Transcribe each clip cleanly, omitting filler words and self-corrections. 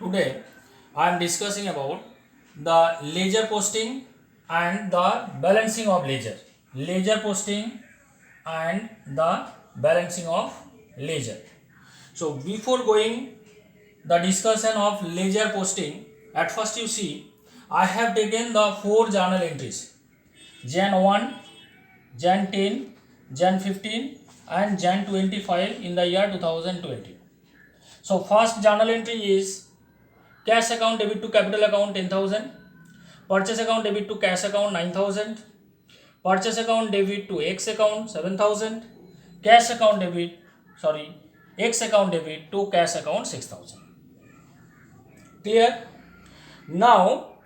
Today I am discussing about the ledger posting and the balancing of ledger. Ledger posting and the balancing of ledger. So before going the discussion of ledger posting, at first you see I have taken the 4 journal entries: Jan 1, Jan 10, Jan 15 and Jan 25 in the year 2020. So first journal entry is cash account debit to capital account 10,000, purchase account debit to cash account 9,000, purchase account debit to X account 7,000, cash account debit, X account debit to cash account 6,000. Clear? Now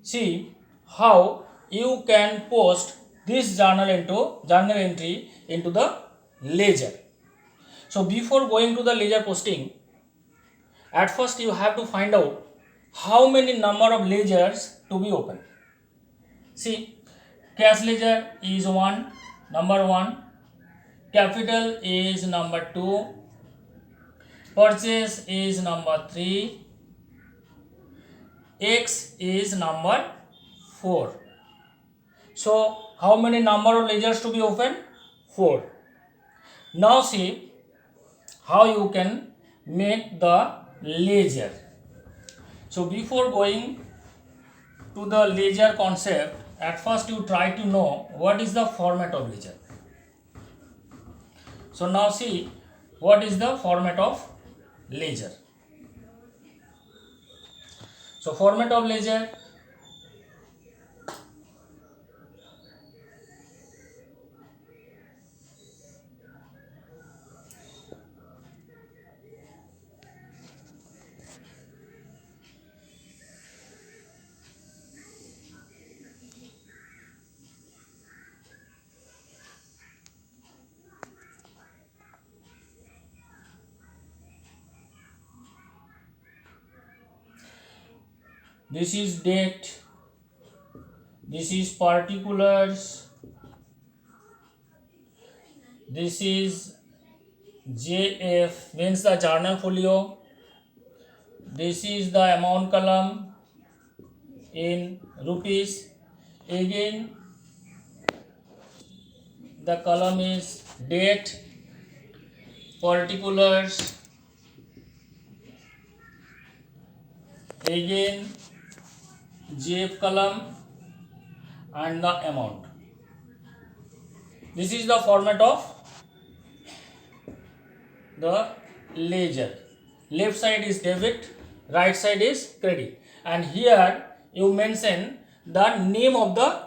see how you can post this journal entry into the ledger. So before going to the ledger posting, at first you have to find out how many number of ledgers to be open. See, cash ledger is number 1, capital is number 2, purchase is number 3, X is number 4. So how many number of ledgers to be open? 4. Now see how you can make the ledger. So before going to the ledger concept, at first you try to know what is the format of ledger. So now see what is the format of ledger. So format of ledger, this is date, this is particulars, this is JF means the journal folio, this is the amount column in rupees, again the column is date, particulars, again JF column and the amount. This is the format of the ledger. Left side is debit, right side is credit, and here you mention the name of the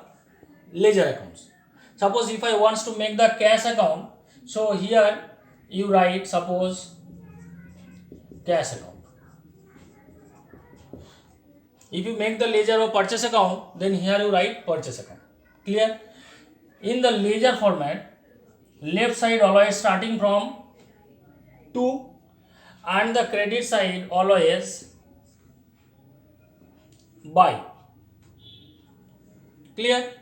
ledger accounts. Suppose if I wants to make the cash account, so here you write suppose cash account. If you make the ledger of purchase account, then here you write purchase account. Clear? In the ledger format, left side always starting from 2 and the credit side always by. Clear?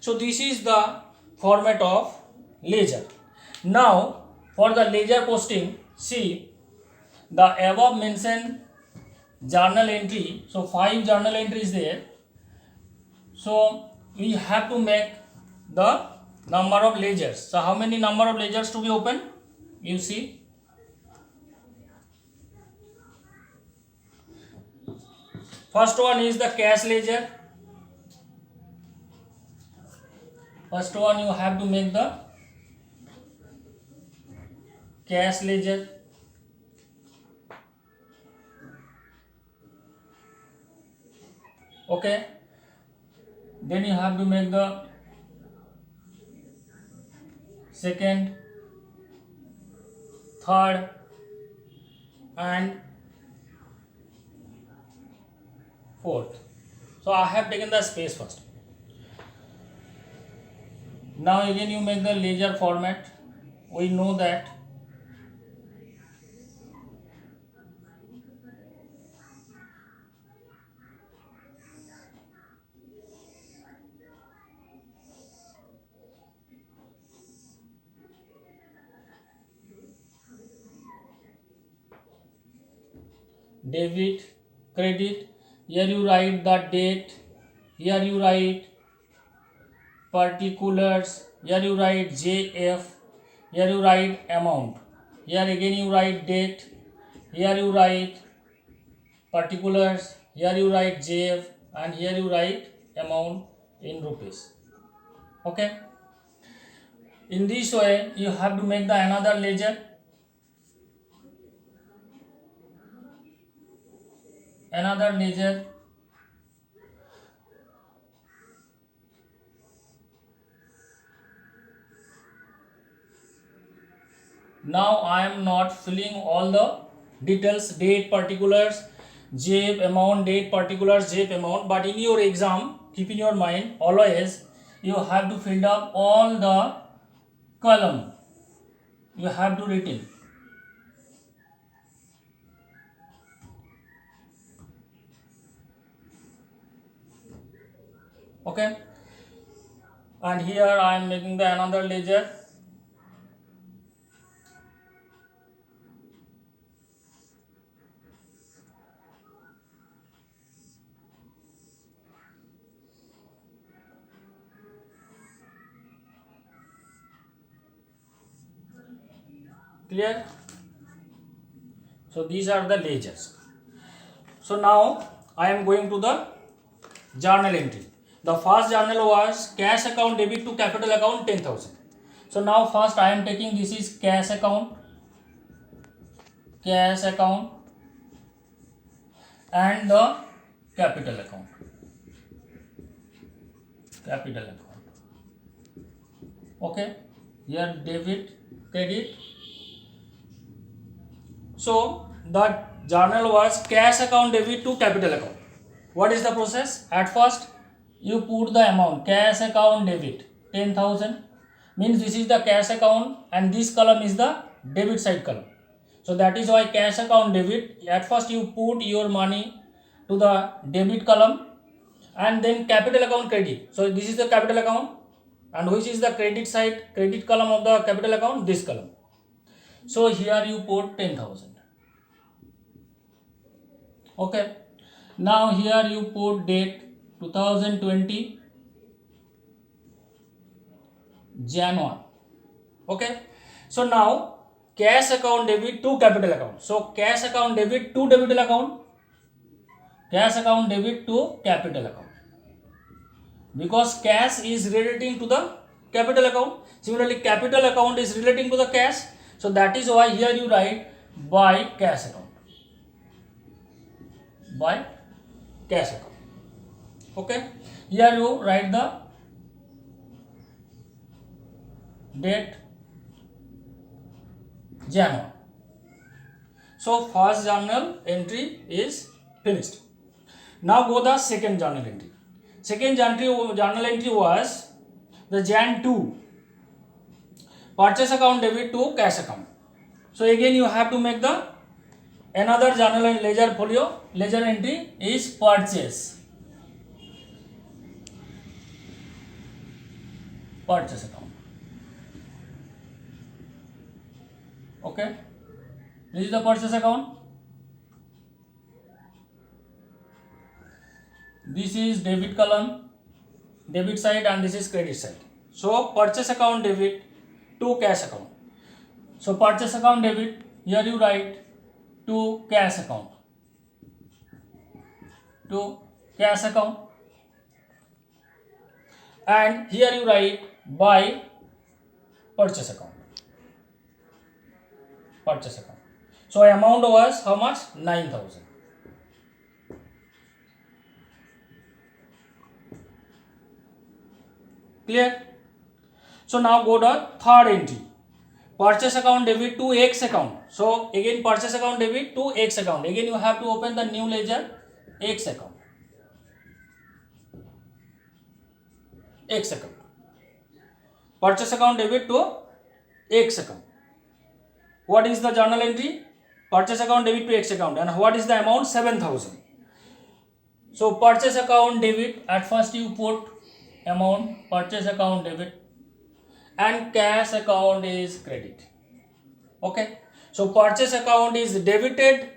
So this is the format of ledger. Now for the ledger posting, see the above mentioned journal entry. So 5 journal entries there. So we have to make the number of ledgers. So how many number of ledgers to be open? You see. First one is the cash ledger. First one you have to make the cash ledger. Okay. Then you have to make the second, third and fourth. So I have taken the space first. Now again you make the ledger format. We know that debit, credit. Here you write the date, here you write particulars, here you write JF, here you write amount, here again you write date, here you write particulars, here you write JF, and here you write amount in rupees. Okay, in this way you have to make the another ledger. Another ledger. Now I am not filling all the details, date, particulars, JF, amount, date, particulars, JF, amount, but in your exam, keep in your mind always you have to fill up all the column. You have to written. Okay, and here I am making the another ledger. Clear? So these are the ledgers. So now I am going to the journal entry. The first journal was cash account debit to capital account 10,000. So now first I am taking, this is cash account, and the capital account. Okay, here debit, credit. So the journal was cash account debit to capital account. What is the process? At first you put the amount, cash account debit 10,000, means this is the cash account and this column is the debit side column. So that is why cash account debit. At first you put your money to the debit column and then capital account credit. So this is the capital account, and which is the credit side, credit column of the capital account, this column. So here you put 10,000. Okay, now here you put date 2020 January. Okay, so now cash account debit to capital account. So cash account debit to debit account, cash account debit to capital account, because cash is relating to the capital account. Similarly, capital account is relating to the cash. So that is why here you write by cash account. By cash account. Okay, here you write the date January. So first journal entry is finished. Now go the second journal entry. Second journal entry was the Jan 2, purchase account debit to cash account. So again you have to make the another journal and ledger folio. Ledger entry is purchase account. Okay, this is the purchase account. This is debit column, debit side, and this is credit side. So purchase account debit to cash account. So purchase account debit, here you write to cash account, and here you write by purchase account. So amount was how much? 9,000. Clear? So now go to third entry, purchase account debit to X account. So again purchase account debit to X account. Again you have to open the new ledger, X account. Purchase account debit to X account. What is the journal entry? Purchase account debit to X account. And what is the amount? 7,000. So purchase account debit, at first you put amount, purchase account debit, and cash account is credit. Okay, so purchase account is debited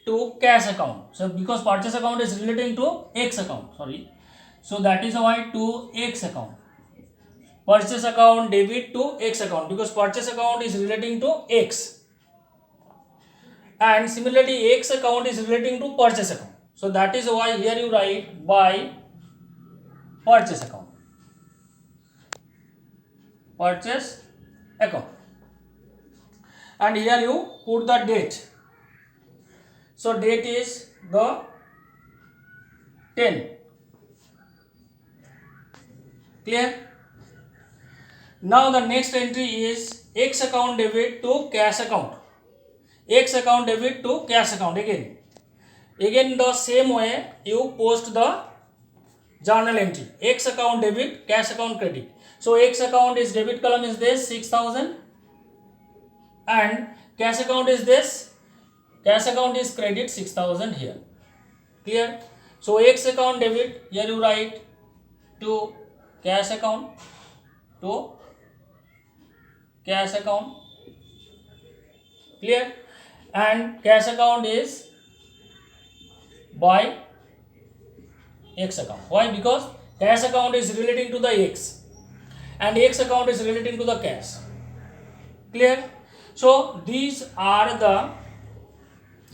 to cash account. So because purchase account is relating to X account, sorry. So that is why to X account. Purchase account debit to X account, because purchase account is relating to X. And similarly X account is relating to purchase account. So that is why here you write by purchase account. Purchase account. And here you put the date. So date is the 10. Clear? Now the next entry is X account debit to cash account. X account debit to cash account again. Again the same way you post the journal entry. X account debit, cash account credit. So X account is debit column is this 6,000 and cash account is this. Cash account is credit 6,000 here. Clear? So X account debit, here you write to cash account, to cash account. Clear? And cash account is by X account. Why? Because cash account is relating to the X and X account is relating to the cash. Clear? So these are the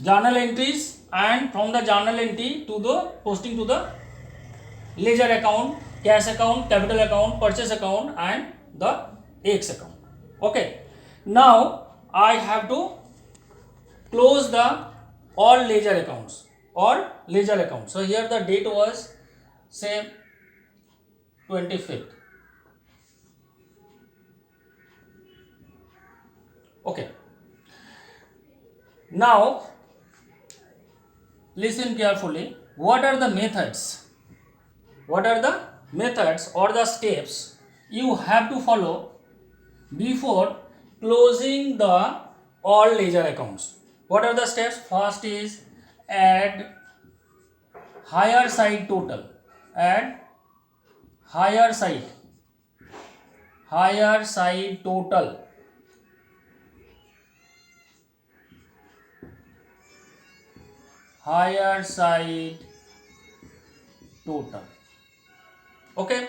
journal entries, and from the journal entry to the posting to the ledger account, cash account, capital account, purchase account and the X account. Okay. Now I have to close the all ledger accounts or ledger account. So here the date was say 25th. Okay. Now listen carefully. What are the methods? What are the methods or the steps you have to follow before closing the all ledger accounts? What are the steps? First is add higher side total. Add higher side total. Higher side total. Okay.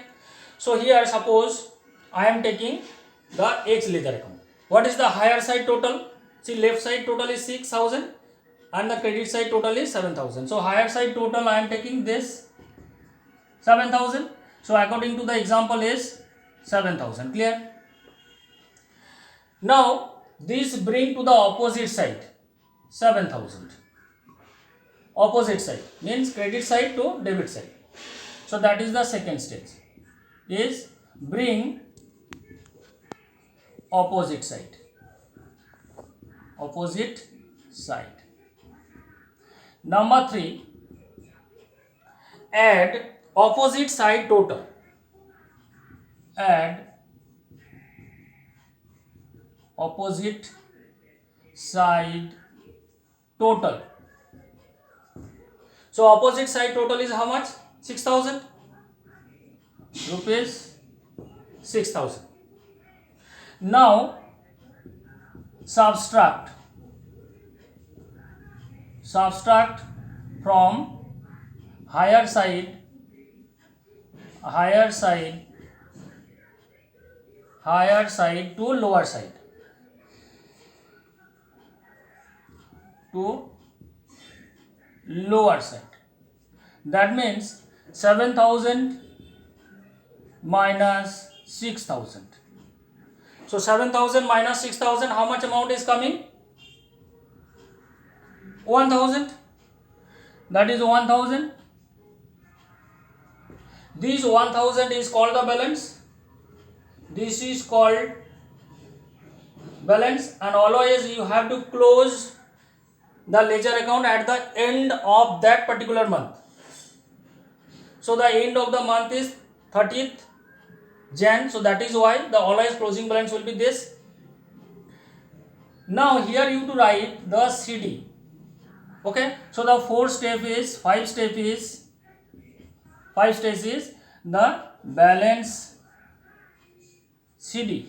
So here suppose I am taking the X ledger account. What is the higher side total? See, left side total is 6,000 and the credit side total is 7,000. So higher side total I am taking this 7,000. So according to the example is 7,000. Clear? Now this bring to the opposite side 7,000. Opposite side means credit side to debit side. So that is the second stage, is bring opposite side. Opposite side. Number 3, add opposite side total. Add opposite side total. So opposite side total is how much? 6,000 rupees. 6,000. Now subtract from higher side to lower side. To lower side. That means 7,000 minus 6,000. So 7,000 minus 6,000, how much amount is coming? 1,000. That is 1,000. This 1,000 is called the balance. This is called balance, and always you have to close the ledger account at the end of that particular month. So the end of the month is 30th Jan. So that is why the always closing balance will be this. Now here you to write the CD. Okay. So the 5 step is the balance CD.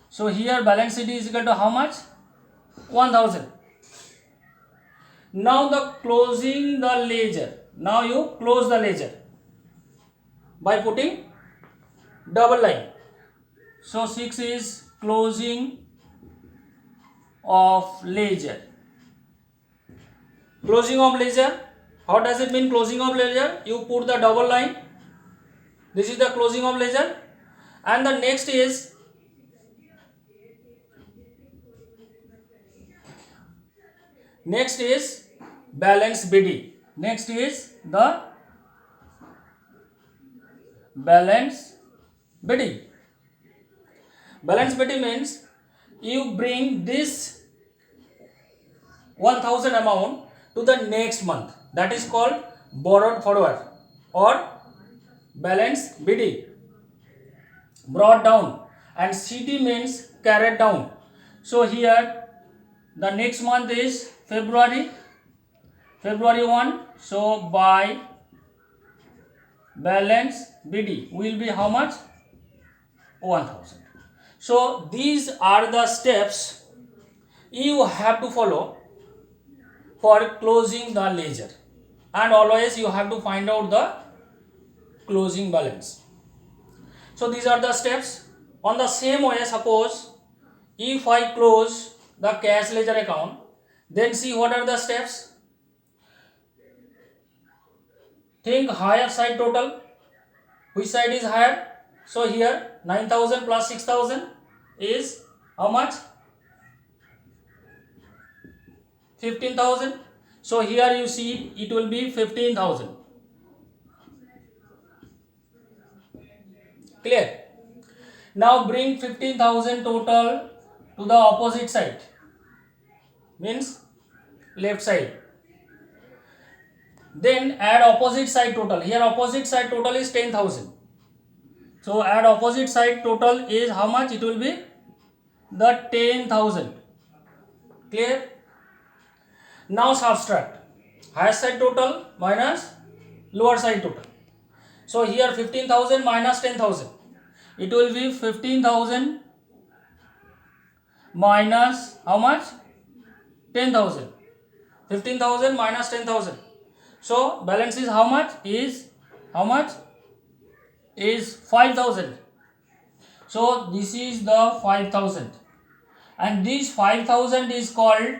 So here balance CD is equal to how much? 1,000. Now the closing the ledger. Now you close the ledger by putting double line. So 6 is closing of ledger. Closing of ledger. How does it mean closing of ledger? You put the double line. This is the closing of ledger. And the next is balance BD. Next is the balance BD. Balance BD means you bring this 1000 amount to the next month. That is called borrowed forward or balance BD. Brought down, and CD means carried down. So here the next month is February 1. So by balance BD will be how much? 1000. So these are the steps you have to follow for closing the ledger, and always you have to find out the closing balance. So these are the steps. On the same way, suppose if I close the cash ledger account, then see what are the steps. Think higher side total. Which side is higher? So here 9000 plus 6000 is how much? 15,000. So here you see it will be 15,000. Clear? Now bring 15,000 total to the opposite side, means left side. Then add opposite side total. Here opposite side total is 10,000. So add opposite side total is how much? It will be the 10,000. Clear? Now subtract higher side total minus lower side total. So here 15,000 minus 10,000. It will be 15,000 minus how much? 10,000. 15,000 minus 10,000. So balance is how much? Is 5,000. So this is the 5,000, and this 5,000 is called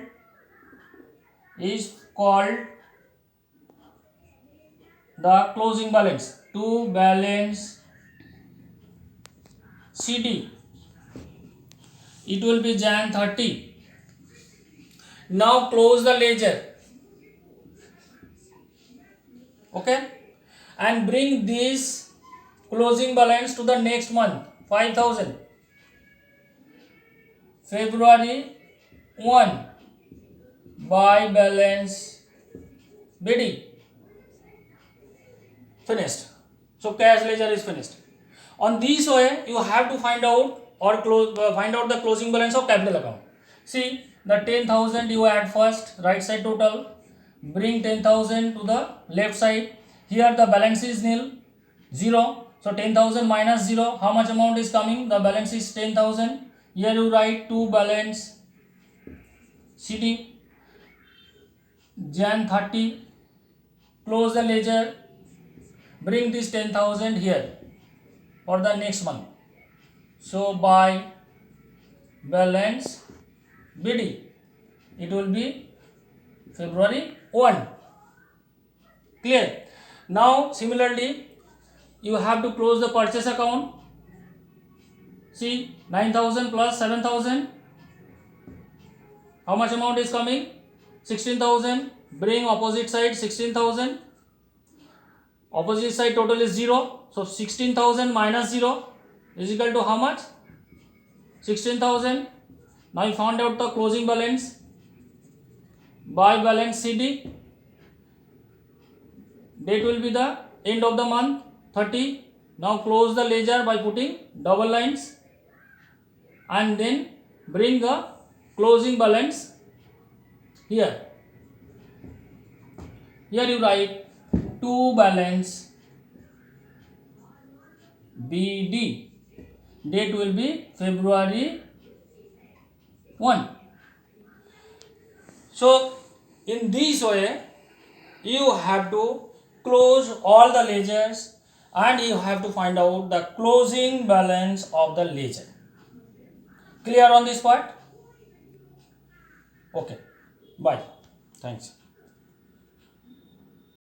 the closing balance. To balance CD, it will be Jan 30. Now close the ledger. Okay, and bring this closing balance to the next month. 5,000. February 1 by balance BD. Finished. So cash ledger is finished. On this way you have to find out or find out the closing balance of capital account. See, the 10,000 you add first, right side total. Bring 10,000 to the left side. Here the balance is nil, 0. So 10,000 minus 0, how much amount is coming? The balance is 10,000. Here you write to balance CD. Jan 30. Close the ledger. Bring this 10,000 here for the next month. So by balance BD, it will be February 1. Clear? Now similarly you have to close the purchase account. See, 9,000 plus 7,000, how much amount is coming? 16,000. Bring opposite side 16,000. Opposite side total is 0. So 16,000 minus 0 is equal to how much? 16,000. Now you found out the closing balance by balance CD. Date will be the end of the month 30. Now close the ledger by putting double lines, and then bring the closing balance here. Here you write to balance BD. Date will be February 1. So In this way, you have to close all the ledgers and you have to find out the closing balance of the ledger. Clear on this part? Okay. Bye. Thanks.